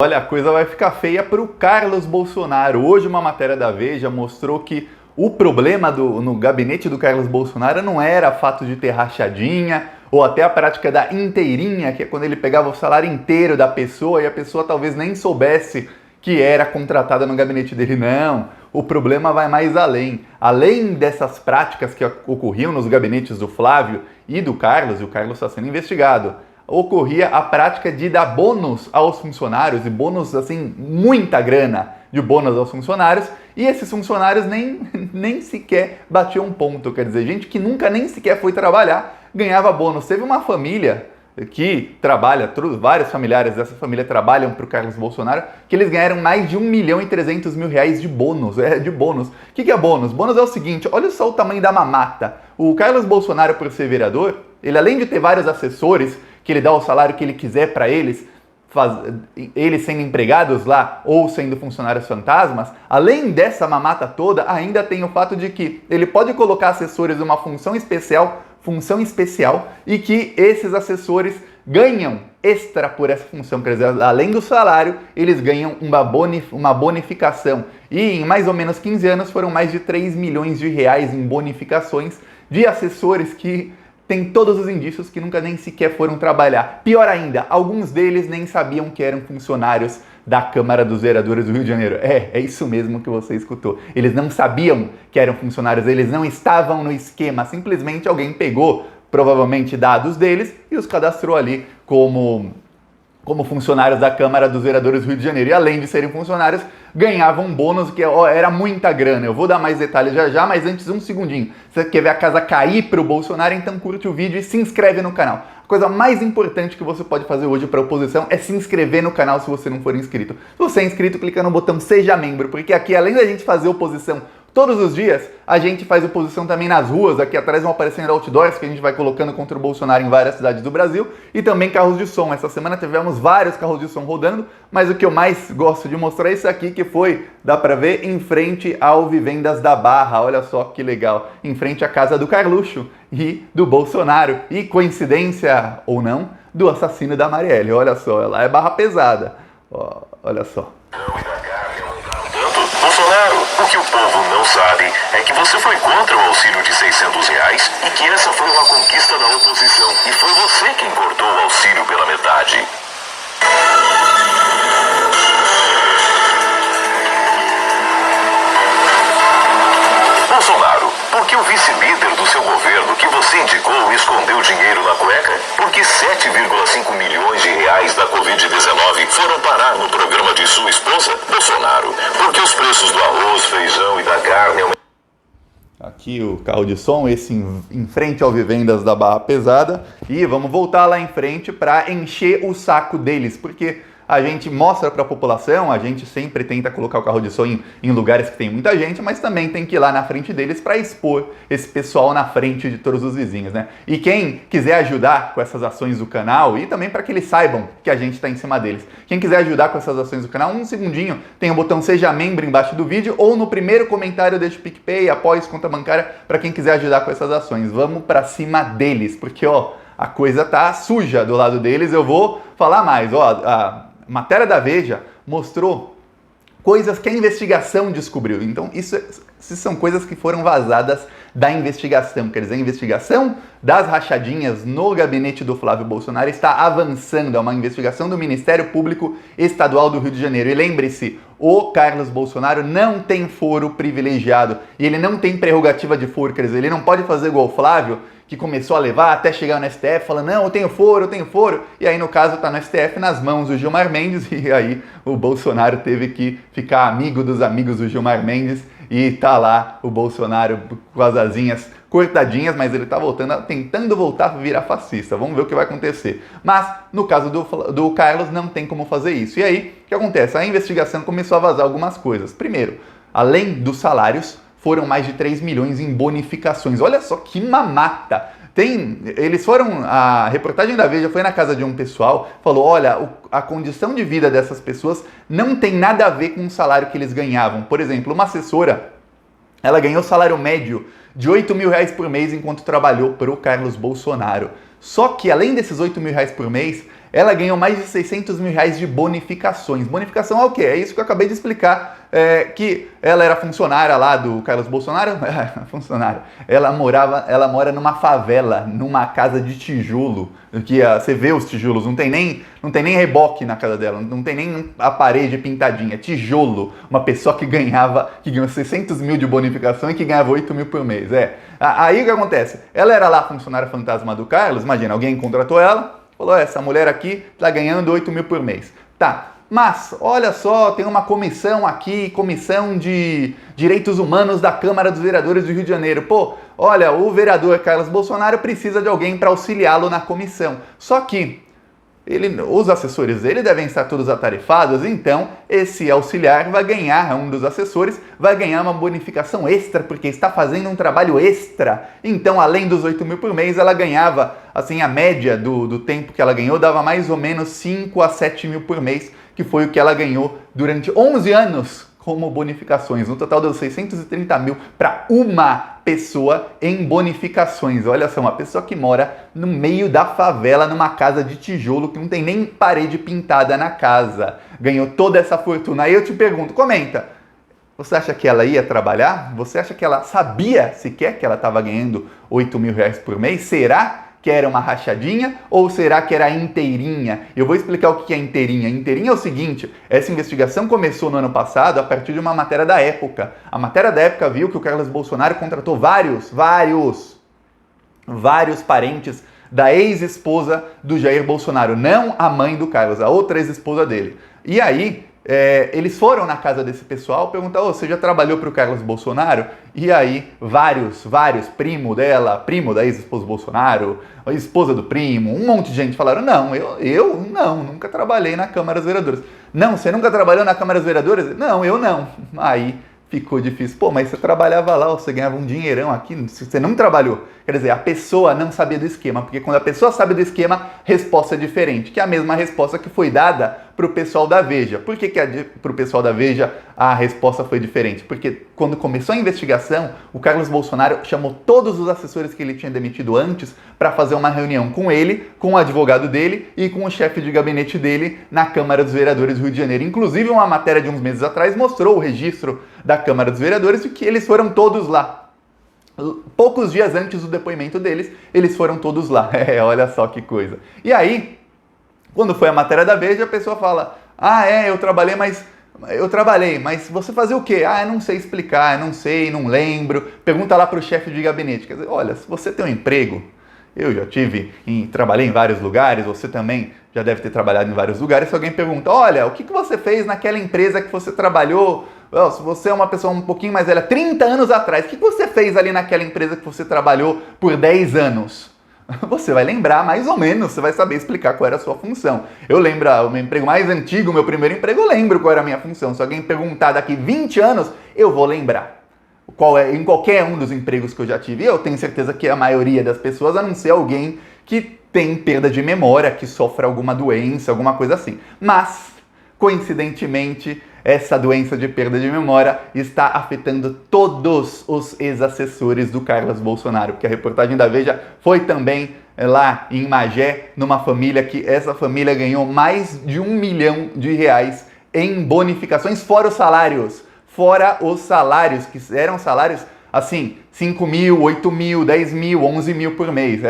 Olha, a coisa vai ficar feia para o Carlos Bolsonaro. Hoje uma matéria da Veja mostrou que o problema no gabinete do Carlos Bolsonaro não era o fato de ter rachadinha ou até a prática da inteirinha, que é quando ele pegava o salário inteiro da pessoa e a pessoa talvez nem soubesse que era contratada no gabinete dele. Não, o problema vai mais além. Além dessas práticas que ocorriam nos gabinetes do Flávio e do Carlos, e o Carlos está sendo investigado, ocorria a prática de dar bônus aos funcionários, e bônus, assim, muita grana de bônus aos funcionários, e esses funcionários nem sequer batiam um ponto. Quer dizer, gente que nunca nem sequer foi trabalhar ganhava bônus. Teve uma família que trabalha, vários familiares dessa família trabalham para o Carlos Bolsonaro, que eles ganharam mais de R$1.300.000 de bônus. De bônus. O que é bônus? Bônus é o seguinte, olha só o tamanho da mamata. O Carlos Bolsonaro, por ser vereador, ele além de ter vários assessores, que ele dá o salário que ele quiser para eles, eles sendo empregados lá ou sendo funcionários fantasmas, além dessa mamata toda, ainda tem o fato de que ele pode colocar assessores numa função especial, e que esses assessores ganham extra por essa função. Quer dizer, além do salário, eles ganham uma bonificação. E em mais ou menos 15 anos foram mais de R$3 milhões em bonificações de assessores que tem todos os indícios que nunca nem sequer foram trabalhar. Pior ainda, alguns deles nem sabiam que eram funcionários da Câmara dos Vereadores do Rio de Janeiro. É isso mesmo que você escutou. Eles não sabiam que eram funcionários, eles não estavam no esquema. Simplesmente alguém pegou, provavelmente, dados deles e os cadastrou ali como funcionários da Câmara dos Vereadores do Rio de Janeiro. E além de serem funcionários, ganhavam um bônus que era muita grana. Eu vou dar mais detalhes já, mas antes um segundinho. Se você quer ver a casa cair para o Bolsonaro, então curte o vídeo e se inscreve no canal. A coisa mais importante que você pode fazer hoje para a oposição é se inscrever no canal se você não for inscrito. Se você é inscrito, clica no botão Seja Membro, porque aqui, além da gente fazer oposição todos os dias, a gente faz oposição também nas ruas. Aqui atrás vão aparecendo outdoors que a gente vai colocando contra o Bolsonaro em várias cidades do Brasil, e também carros de som. Essa semana tivemos vários carros de som rodando, mas o que eu mais gosto de mostrar é isso aqui, que foi, dá pra ver, em frente ao Vivendas da Barra. Olha só que legal, em frente à casa do Carluxo e do Bolsonaro, e coincidência ou não, do assassino da Marielle. Olha só, ela é barra pesada. Olha só. Bolsonaro, o que o povo não sabe é que você foi contra o auxílio de R$600 e que essa foi uma conquista da oposição. E foi você quem cortou o auxílio pela metade. Bolsonaro, por que o vice-líder do seu governo que você indicou escondeu dinheiro na cueca? Porque R$7,5 milhões da Covid-19 foram parar no programa de sua esposa? Bolsonaro, porque os preços do arroz, feijão e da carne... Aqui o carro de som, esse em frente ao Vivendas da Barra Pesada. E vamos voltar lá em frente para encher o saco deles, porque a gente mostra para a população, a gente sempre tenta colocar o carro de som em lugares que tem muita gente, mas também tem que ir lá na frente deles para expor esse pessoal na frente de todos os vizinhos, né? E quem quiser ajudar com essas ações do canal, e também para que eles saibam que a gente está em cima deles, quem quiser ajudar com essas ações do canal, um segundinho, tem o botão Seja Membro embaixo do vídeo, ou no primeiro comentário deixa o PicPay, apoie conta bancária, para quem quiser ajudar com essas ações. Vamos para cima deles, porque a coisa tá suja do lado deles. Eu vou falar mais, a matéria da Veja mostrou coisas que a investigação descobriu. Então, isso são coisas que foram vazadas da investigação. Quer dizer, a investigação das rachadinhas no gabinete do Flávio Bolsonaro está avançando. É uma investigação do Ministério Público Estadual do Rio de Janeiro. E lembre-se, o Carlos Bolsonaro não tem foro privilegiado. E ele não tem prerrogativa de foro. Quer dizer, ele não pode fazer igual o Flávio, que começou a levar até chegar no STF, falando, não, eu tenho foro, e aí no caso tá no STF nas mãos do Gilmar Mendes, e aí o Bolsonaro teve que ficar amigo dos amigos do Gilmar Mendes, e tá lá o Bolsonaro com as asinhas cortadinhas, mas ele tá tentando voltar a virar fascista. Vamos ver o que vai acontecer. Mas no caso do Carlos não tem como fazer isso. E aí, o que acontece? A investigação começou a vazar algumas coisas. Primeiro, além dos salários, foram mais de 3 milhões em bonificações. Olha só que mamata! A reportagem da Veja foi na casa de um pessoal, falou, olha, a condição de vida dessas pessoas não tem nada a ver com o salário que eles ganhavam. Por exemplo, uma assessora, ela ganhou salário médio de R$8.000 por mês enquanto trabalhou para o Carlos Bolsonaro. Só que, além desses R$8.000 por mês, ela ganhou mais de 600 mil reais de bonificações. Bonificação é o quê? É isso que eu acabei de explicar, que ela era funcionária lá do Carlos Bolsonaro, funcionária. Ela mora numa favela, numa casa de tijolo, que você vê os tijolos, não tem nem reboque na casa dela, não tem nem a parede pintadinha, é tijolo. Uma pessoa que ganhou 600 mil de bonificação e que ganhava 8 mil por mês. Aí o que acontece? Ela era lá funcionária fantasma do Carlos, imagina, alguém contratou ela, falou, essa mulher aqui tá ganhando 8 mil por mês. Tá, mas olha só, tem uma comissão aqui, Comissão de Direitos Humanos da Câmara dos Vereadores do Rio de Janeiro. Pô, olha, o vereador Carlos Bolsonaro precisa de alguém para auxiliá-lo na comissão. Só que os assessores dele devem estar todos atarefados, então esse auxiliar vai ganhar, um dos assessores, vai ganhar uma bonificação extra, porque está fazendo um trabalho extra. Então, além dos 8 mil por mês, ela ganhava, assim, a média do tempo que ela ganhou, dava mais ou menos 5 a 7 mil por mês, que foi o que ela ganhou durante 11 anos como bonificações. No total deu 630 mil para uma pessoa em bonificações. Olha só, uma pessoa que mora no meio da favela, numa casa de tijolo, que não tem nem parede pintada na casa. Ganhou toda essa fortuna. Aí eu te pergunto, comenta, você acha que ela ia trabalhar? Você acha que ela sabia sequer que ela estava ganhando 8 mil reais por mês? Será que era uma rachadinha ou será que era inteirinha? Eu vou explicar o que é inteirinha. Inteirinha é o seguinte, essa investigação começou no ano passado a partir de uma matéria da Época. A matéria da Época viu que o Carlos Bolsonaro contratou vários parentes da ex-esposa do Jair Bolsonaro, não a mãe do Carlos, a outra ex-esposa dele. E aí, eles foram na casa desse pessoal perguntar, você já trabalhou para o Carlos Bolsonaro? E aí, vários, primo dela, primo da ex-esposa do Bolsonaro, a esposa do primo, um monte de gente falaram, não, eu não, nunca trabalhei na Câmara dos Vereadores. Não, você nunca trabalhou na Câmara dos Vereadores? Não, eu não. Aí ficou difícil. Pô, mas você trabalhava lá, você ganhava um dinheirão aqui, você não trabalhou. Quer dizer, a pessoa não sabia do esquema, porque quando a pessoa sabe do esquema, resposta é diferente, que é a mesma resposta que foi dada para o pessoal da Veja. Por que para o pessoal da Veja a resposta foi diferente? Porque quando começou a investigação, o Carlos Bolsonaro chamou todos os assessores que ele tinha demitido antes para fazer uma reunião com ele, com o advogado dele e com o chefe de gabinete dele na Câmara dos Vereadores do Rio de Janeiro. Inclusive, uma matéria de uns meses atrás mostrou o registro da Câmara dos Vereadores e que eles foram todos lá. Poucos dias antes do depoimento deles, eles foram todos lá. Olha só que coisa. E aí, quando foi a matéria da Veja, a pessoa fala, eu trabalhei, mas você fazia o quê? Eu não sei explicar, não sei, não lembro. Pergunta lá para o chefe de gabinete. Quer dizer, olha, se você tem um emprego, eu já trabalhei em vários lugares, você também já deve ter trabalhado em vários lugares. Se alguém pergunta, olha, o que você fez naquela empresa que você trabalhou? Se você é uma pessoa um pouquinho mais velha, 30 anos atrás, o que você fez ali naquela empresa que você trabalhou por 10 anos? Você vai lembrar mais ou menos, você vai saber explicar qual era a sua função. Eu lembro, o meu emprego mais antigo, o meu primeiro emprego, eu lembro qual era a minha função. Se alguém perguntar daqui 20 anos, eu vou lembrar. Em qualquer um dos empregos que eu já tive. Eu tenho certeza que a maioria das pessoas, a não ser alguém que tem perda de memória, que sofre alguma doença, alguma coisa assim. Mas, coincidentemente, essa doença de perda de memória está afetando todos os ex-assessores do Carlos Bolsonaro, porque a reportagem da Veja foi também lá em Magé, numa família que essa família ganhou mais de 1 milhão de reais em bonificações, fora os salários, que eram salários assim, 5 mil, 8 mil, 10 mil, 11 mil por mês.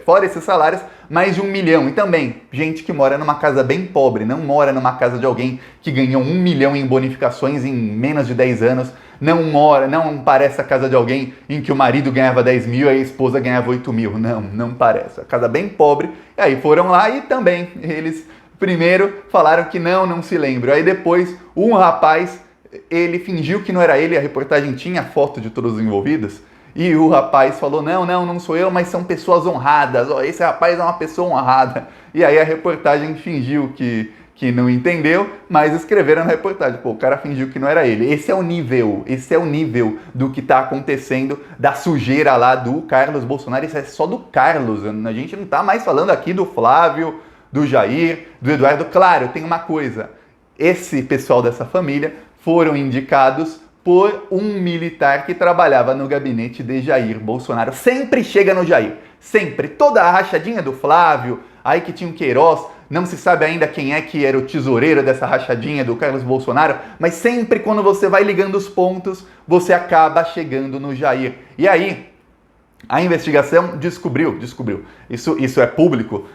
Fora esses salários, mais de 1 milhão. E também, gente que mora numa casa bem pobre, não mora numa casa de alguém que ganhou 1 milhão em bonificações em menos de 10 anos, não parece a casa de alguém em que o marido ganhava 10 mil e a esposa ganhava 8 mil. Não parece. A casa bem pobre. E aí foram lá e também eles primeiro falaram que não se lembram. Aí depois, um rapaz, ele fingiu que não era ele, a reportagem tinha foto de todos os envolvidos, e o rapaz falou, não sou eu, mas são pessoas honradas, esse rapaz é uma pessoa honrada. E aí a reportagem fingiu que não entendeu, mas escreveram na reportagem, o cara fingiu que não era ele. Esse é o nível do que está acontecendo, da sujeira lá do Carlos Bolsonaro. Isso é só do Carlos, a gente não está mais falando aqui do Flávio, do Jair, do Eduardo. Claro, tem uma coisa, esse pessoal dessa família foram indicados por um militar que trabalhava no gabinete de Jair Bolsonaro. Sempre chega no Jair, sempre. Toda a rachadinha do Flávio, aí que tinha o Queiroz, não se sabe ainda quem é que era o tesoureiro dessa rachadinha do Carlos Bolsonaro, mas sempre quando você vai ligando os pontos, você acaba chegando no Jair. E aí, a investigação descobriu, isso é público,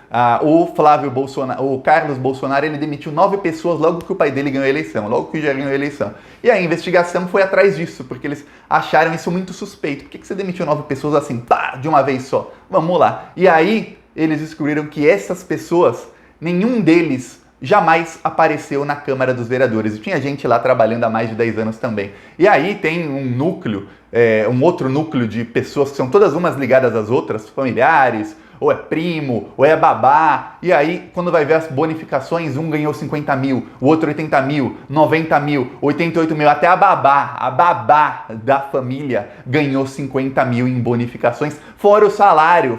o Carlos Bolsonaro, ele demitiu 9 pessoas logo que o pai dele ganhou a eleição, logo que o Jair ganhou a eleição. E a investigação foi atrás disso, porque eles acharam isso muito suspeito. Por que você demitiu 9 pessoas assim, pá, de uma vez só? Vamos lá. E aí, eles descobriram que essas pessoas, nenhum deles jamais apareceu na Câmara dos Vereadores. E tinha gente lá trabalhando há mais de 10 anos também. E aí tem um núcleo, um outro núcleo de pessoas que são todas umas ligadas às outras, familiares, ou é primo, ou é babá. E aí, quando vai ver as bonificações, um ganhou 50 mil, o outro 80 mil, 90 mil, 88 mil, até a babá da família ganhou 50 mil em bonificações, fora os salários.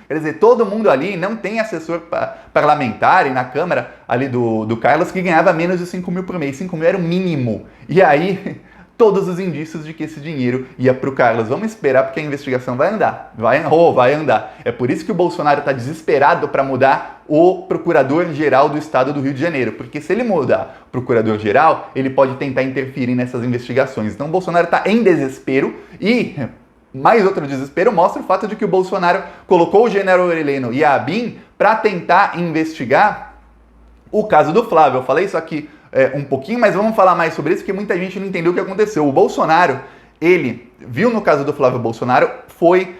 Quer dizer, todo mundo ali não tem assessor parlamentar e na Câmara ali do Carlos que ganhava menos de 5 mil por mês. 5 mil era o mínimo. E aí, todos os indícios de que esse dinheiro ia para o Carlos. Vamos esperar porque a investigação vai andar. Vai andar. É por isso que o Bolsonaro está desesperado para mudar o procurador-geral do estado do Rio de Janeiro. Porque se ele mudar o procurador-geral, ele pode tentar interferir nessas investigações. Então o Bolsonaro está em desespero e... mais outro desespero mostra o fato de que o Bolsonaro colocou o general Heleno e a ABIN para tentar investigar o caso do Flávio. Eu falei isso aqui um pouquinho, mas vamos falar mais sobre isso, porque muita gente não entendeu o que aconteceu. O Bolsonaro, ele viu no caso do Flávio Bolsonaro, foi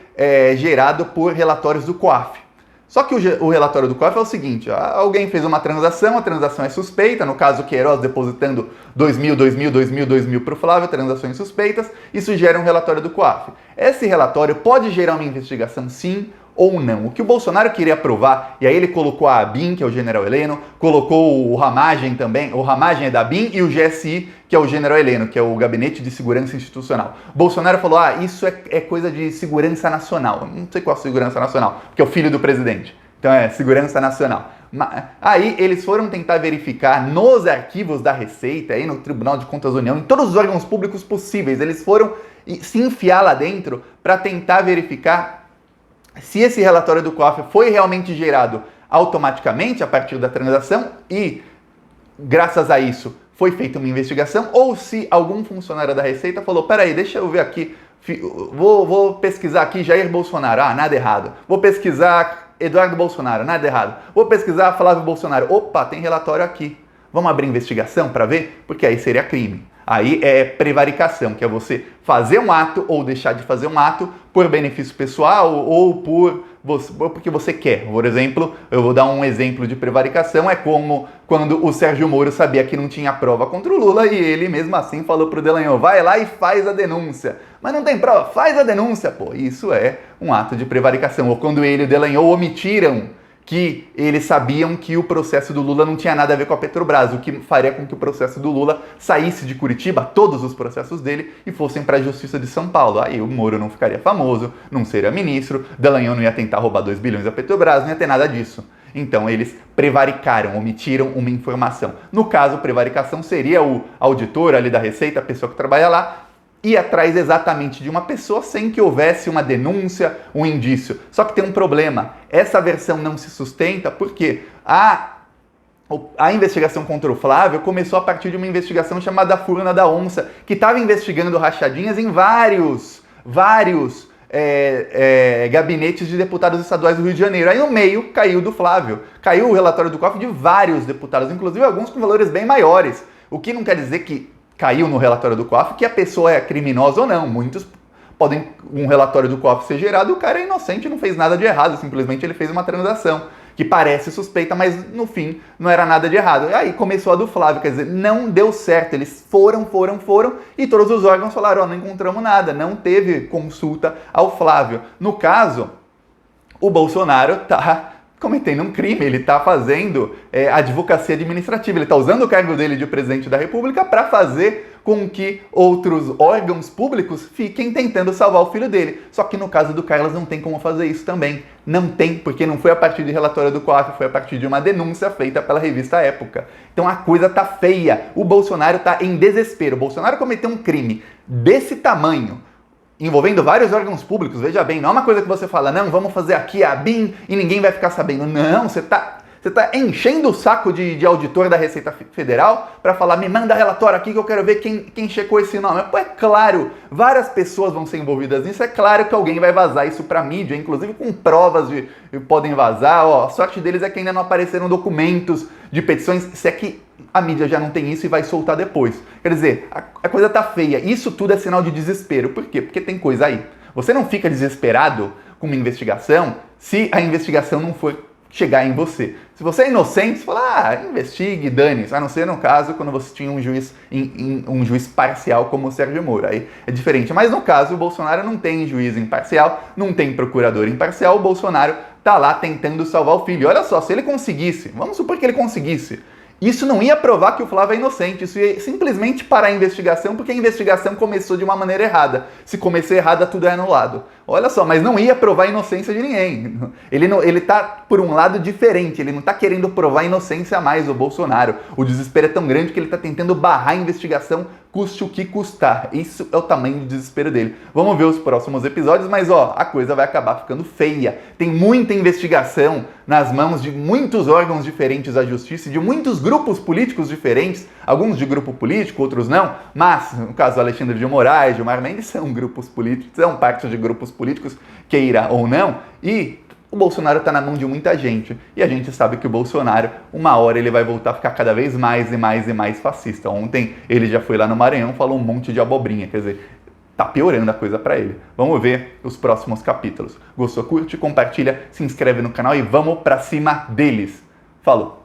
gerado por relatórios do COAF. Só que o relatório do COAF é o seguinte, alguém fez uma transação, a transação é suspeita, no caso Queiroz depositando 2 mil para o Flávio, transações suspeitas, isso gera um relatório do COAF. Esse relatório pode gerar uma investigação sim ou não. O que o Bolsonaro queria provar, e aí ele colocou a ABIN, que é o general Heleno, colocou o Ramagem também, o Ramagem é da ABIN, e o GSI, que é o general Heleno, que é o Gabinete de Segurança Institucional. Bolsonaro falou, isso é coisa de segurança nacional. Não sei qual é a segurança nacional, porque é o filho do presidente. Então é segurança nacional. Aí eles foram tentar verificar nos arquivos da Receita, aí no Tribunal de Contas da União, em todos os órgãos públicos possíveis, eles foram se enfiar lá dentro para tentar verificar se esse relatório do COAF foi realmente gerado automaticamente a partir da transação e, graças a isso, foi feita uma investigação, ou se algum funcionário da Receita falou, peraí, deixa eu ver aqui, vou pesquisar aqui Jair Bolsonaro, nada errado. Vou pesquisar Eduardo Bolsonaro, nada errado. Vou pesquisar Flávio Bolsonaro, opa, tem relatório aqui. Vamos abrir investigação para ver? Porque aí seria crime. Aí é prevaricação, que é você fazer um ato ou deixar de fazer um ato por benefício pessoal ou porque você quer. Por exemplo, eu vou dar um exemplo de prevaricação, é como quando o Sérgio Moro sabia que não tinha prova contra o Lula e ele mesmo assim falou pro Dallagnol, vai lá e faz a denúncia. Mas não tem prova, faz a denúncia, pô. Isso é um ato de prevaricação. Ou quando ele e o Dallagnol omitiram que eles sabiam que o processo do Lula não tinha nada a ver com a Petrobras, o que faria com que o processo do Lula saísse de Curitiba, todos os processos dele, e fossem para a Justiça de São Paulo. Aí o Moro não ficaria famoso, não seria ministro, Dallagnol não ia tentar roubar 2 bilhões da Petrobras, não ia ter nada disso. Então eles prevaricaram, omitiram uma informação. No caso, prevaricação seria o auditor ali da Receita, a pessoa que trabalha lá, ir atrás exatamente de uma pessoa sem que houvesse uma denúncia, um indício. Só que tem um problema, essa versão não se sustenta porque a investigação contra o Flávio começou a partir de uma investigação chamada Furna da Onça, que estava investigando rachadinhas em vários gabinetes de deputados estaduais do Rio de Janeiro. Aí no meio caiu do Flávio, caiu o relatório do COAF de vários deputados, inclusive alguns com valores bem maiores, o que não quer dizer que caiu no relatório do COAF que a pessoa é criminosa ou não. Muitos podem, um relatório do COAF ser gerado e o cara é inocente, não fez nada de errado, simplesmente ele fez uma transação que parece suspeita, mas no fim não era nada de errado. E aí começou a do Flávio, quer dizer, não deu certo, eles foram e todos os órgãos falaram, não encontramos nada, não teve consulta ao Flávio. No caso, o Bolsonaro está cometendo um crime, ele está fazendo advocacia administrativa, ele está usando o cargo dele de presidente da República para fazer com que outros órgãos públicos fiquem tentando salvar o filho dele. Só que no caso do Carlos não tem como fazer isso também. Não tem, porque não foi a partir de relatório do COAF, foi a partir de uma denúncia feita pela revista Época. Então a coisa tá feia. O Bolsonaro tá em desespero. O Bolsonaro cometeu um crime desse tamanho envolvendo vários órgãos públicos, veja bem, não é uma coisa que você fala, não, vamos fazer aqui a BIM e ninguém vai ficar sabendo. Não, você tá enchendo o saco de auditor da Receita Federal para falar, me manda relatório aqui que eu quero ver quem checou esse nome. Pô, é claro, várias pessoas vão ser envolvidas nisso, é claro que alguém vai vazar isso para mídia, inclusive com provas de podem vazar. Ó, a sorte deles é que ainda não apareceram documentos de petições, se é que a mídia já não tem isso e vai soltar depois. Quer dizer, a coisa tá feia. Isso tudo é sinal de desespero. Por quê? Porque tem coisa aí. Você não fica desesperado com uma investigação se a investigação não for chegar em você. Se você é inocente, você fala, investigue, dane-se. A não ser no caso quando você tinha um juiz parcial como o Sérgio Moro. Aí é diferente. Mas no caso, o Bolsonaro não tem juiz imparcial, não tem procurador imparcial. O Bolsonaro tá lá tentando salvar o filho. Olha só, se ele conseguisse, vamos supor que ele conseguisse, isso não ia provar que o Flávio é inocente, isso ia simplesmente parar a investigação, porque a investigação começou de uma maneira errada. Se começou errada, tudo é anulado. Olha só, mas não ia provar a inocência de ninguém. Ele tá por um lado diferente, ele não tá querendo provar a inocência a mais, o Bolsonaro. O desespero é tão grande que ele tá tentando barrar a investigação, custe o que custar. Isso é o tamanho do desespero dele. Vamos ver os próximos episódios, mas ó, a coisa vai acabar ficando feia. Tem muita investigação nas mãos de muitos órgãos diferentes da justiça e de muitos grupos políticos diferentes, alguns de grupo político, outros não, mas no caso do Alexandre de Moraes, Gilmar Mendes, são grupos políticos, são parte de grupos políticos, queira ou não, e o Bolsonaro está na mão de muita gente. E a gente sabe que o Bolsonaro, uma hora ele vai voltar a ficar cada vez mais e mais e mais fascista. Ontem ele já foi lá no Maranhão, falou um monte de abobrinha, quer dizer, tá piorando a coisa para ele. Vamos ver os próximos capítulos. Gostou? Curte, compartilha, se inscreve no canal e vamos para cima deles. Falou!